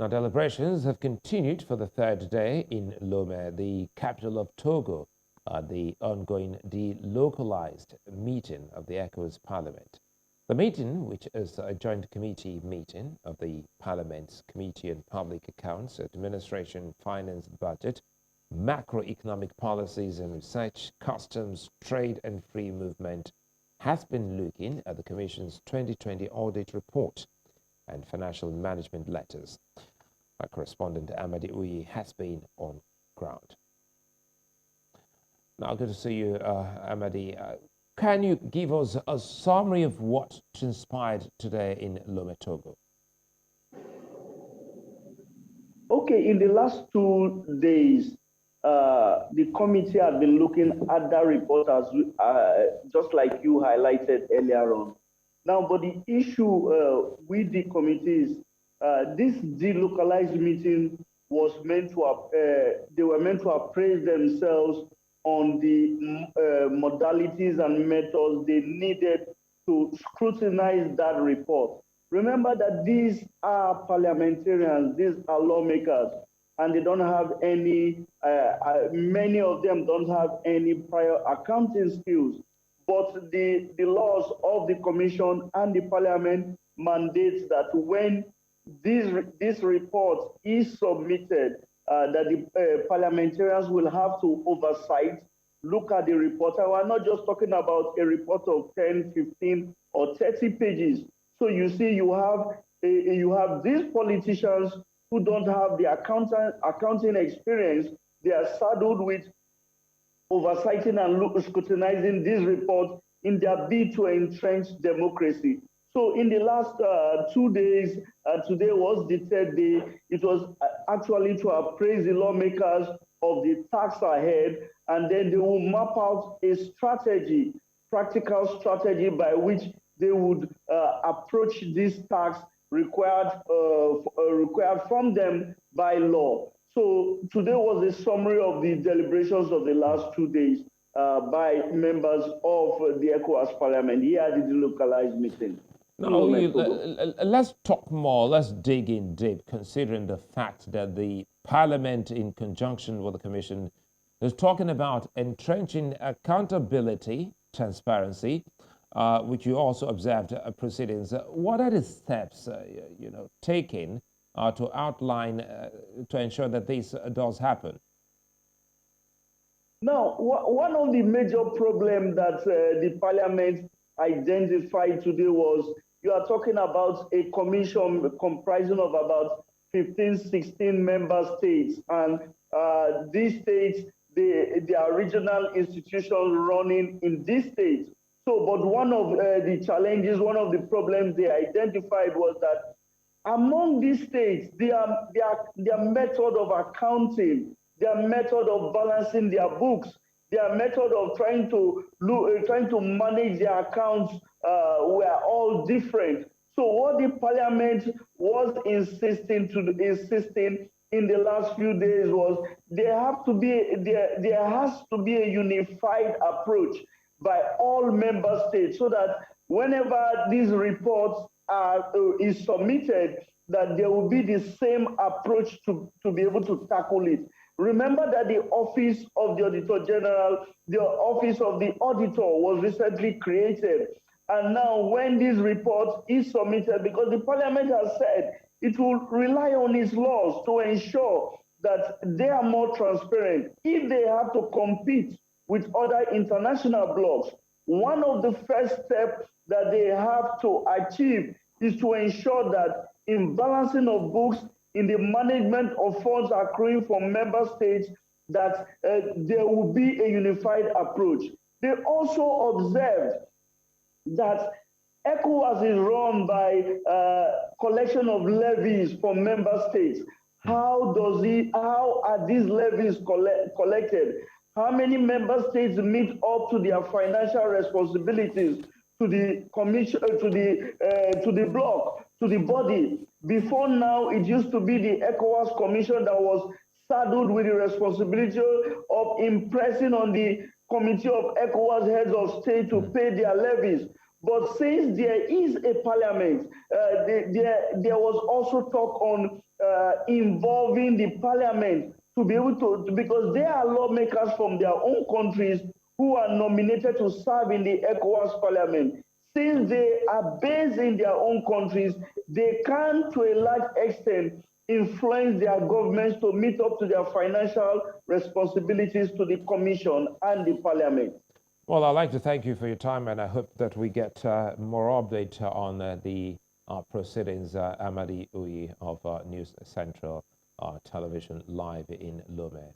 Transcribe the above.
Now, deliberations have continued for the third day in Lome, the capital of Togo, at the ongoing delocalized meeting of the ECOWAS Parliament. The meeting, which is a joint committee meeting of the Parliament's Committee on Public Accounts, Administration, Finance, Budget, Macroeconomic Policies and Research, Customs, Trade and Free Movement, has been looking at the Commission's 2020 audit report and financial management letters. Our correspondent Amadin Uyi has been on ground. Now, good to see you, Amadi. Can you give us a summary of what transpired today in Lome, Togo? Okay, in the last 2 days, the committee has been looking at that report as just like you highlighted earlier on. Now, but the issue with the committee is this delocalized meeting was meant to, they were meant to appraise themselves on the modalities and methods they needed to scrutinize that report. Remember that these are parliamentarians, these are lawmakers, and they don't have any, many of them don't have any prior accounting skills. But the laws of the commission and the parliament mandates that when this report is submitted, that the parliamentarians will have to oversight, look at the report. And we're not just talking about a report of 10, 15, or 30 pages. So you see, you have these politicians who don't have the accounting experience. They are saddled with oversighting and scrutinizing this report in their bid to entrench democracy. So in the last 2 days, today was the third day, it was actually to appraise the lawmakers of the task ahead, and then they will map out a strategy, practical strategy by which they would approach this task required from them by law. So today was a summary of the deliberations of the last 2 days by members of the ECOWAS Parliament here at the delocalized meeting. Now, let's talk more, let's dig in deep, considering the fact that the Parliament, in conjunction with the Commission, is talking about entrenching accountability, transparency, which you also observed proceedings. What are the steps, taken to outline, to ensure that this does happen? Now, one of the major problems that the Parliament identified today was you are talking about a commission comprising of about 15, 16 member states, and these states, they are regional institutions running in these states. So, but one of the challenges, one of the problems they identified was that among these states, their method of accounting, their method of balancing their books, their method of trying to manage their accounts were all different. So what the Parliament was insisting in the last few days was there has to be a unified approach by all member states, so that whenever these reports is submitted, that there will be the same approach to be able to tackle it. Remember that the Office of the Auditor General, the Office of the Auditor was recently created. And now when this report is submitted, because the Parliament has said it will rely on its laws to ensure that they are more transparent. If they have to compete with other international blocs, one of the first steps that they have to achieve is to ensure that in balancing of books, in the management of funds accruing from member states, that there will be a unified approach. They also observed that ECOWAS is run by collection of levies from member states. How are these levies collected? How many member states meet up to their financial responsibilities to the commission, to the bloc, to the body? Before now, it used to be the ECOWAS Commission that was saddled with the responsibility of impressing on the Committee of ECOWAS heads of state to pay their levies. But since there is a parliament, there was also talk on involving the parliament to be able to, because they are lawmakers from their own countries who are nominated to serve in the ECOWAS Parliament. Since they are based in their own countries, they can, to a large extent, influence their governments to meet up to their financial responsibilities to the Commission and the Parliament. Well, I'd like to thank you for your time, and I hope that we get more update on the proceedings. Amadin Uyi of News Central Television live in Lome.